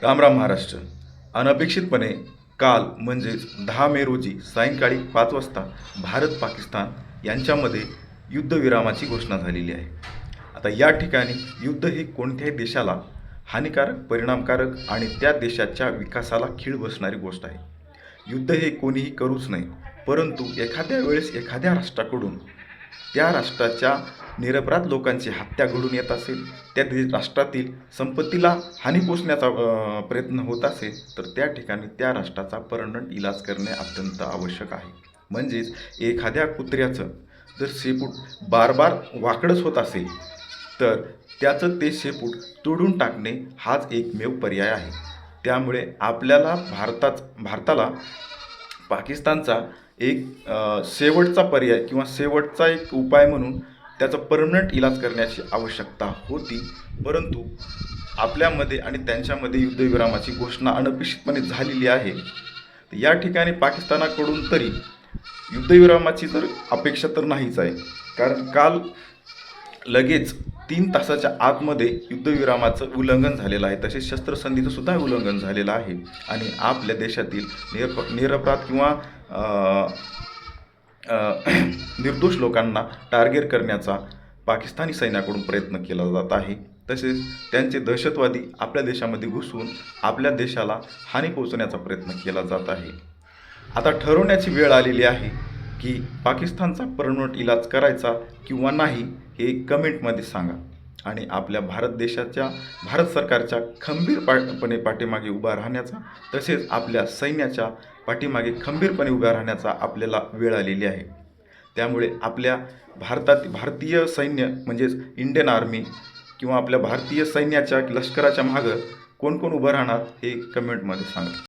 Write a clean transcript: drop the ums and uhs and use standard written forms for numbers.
रामराम महाराष्ट्र. अनपेक्षितपणे काल म्हणजेच 10 मे रोजी सायंकाळी 5 वाजता भारत पाकिस्तान यांच्यामध्ये युद्धविरामाची घोषणा झालेली आहे. आता या ठिकाणी युद्ध हे कोणत्याही देशाला हानिकारक, परिणामकारक आणि त्या देशाच्या विकासाला खीळ बसणारी गोष्ट आहे. युद्ध हे कोणीही करूच नये, परंतु एखाद्या वेळेस एखाद्या राष्ट्राकडून त्या राष्ट्राच्या निरपराध लोकांची हत्या घडून येत असेल, त्या राष्ट्रातील संपत्तीला हानी पोचण्याचा प्रयत्न होत असेल, तर त्या ठिकाणी त्या राष्ट्राचा परमनंट इलाज करणे अत्यंत आवश्यक आहे. म्हणजेच एखाद्या कुत्र्याचं जर शेपूट बार बार वाकडंच होत असेल, तर त्याचं ते शेपूट तोडून टाकणे हाच एकमेव पर्याय आहे. त्यामुळे आपल्याला भारताला पाकिस्तानचा एक शेवटचा पर्याय किंवा शेवटचा एक उपाय म्हणून त्याचा परमनंट इलाज करण्याची आवश्यकता होती. परंतु आपल्यामध्ये आणि त्यांच्यामध्ये युद्धविरामाची घोषणा अनपेक्षितपणे झालेली आहे. या ठिकाणी पाकिस्तानाकडून तरी युद्धविरामाची तर अपेक्षा तर नाहीच आहे, कारण काल लगेच 3 तासाच्या आतमध्ये युद्धविरामाचं उल्लंघन झालेलं आहे. तसेच शस्त्रसंधीचं सुद्धा उल्लंघन झालेलं आहे आणि आपल्या देशातील निरपराध किंवा निर्दोष लोकांना टार्गेट करण्याचा पाकिस्तानी सैन्याकडून प्रयत्न केला जात आहे. तसेच त्यांचे दहशतवादी आपल्या देशामध्ये घुसून आपल्या देशाला हानी पोहोचवण्याचा प्रयत्न केला जात आहे. आता ठरवण्याची वेळ आलेली आहे की पाकिस्तानचा परमनंट इलाज करायचा किंवा नाही हे कमेंटमध्ये सांगा आणि आपल्या भारत सरकारच्या खंबीरपणे पाठीमागे उभा राहण्याचा, तसेच आपल्या सैन्याच्या पाठीमागे खंबीरपणे उभ्या राहण्याचा आपल्याला वेळ आलेली आहे. त्यामुळे आपल्या भारतीय सैन्य म्हणजेच इंडियन आर्मी किंवा आपल्या भारतीय सैन्याच्या लष्कराच्या मागं कोण कोण उभं राहणार हे कमेंटमध्ये सांगा.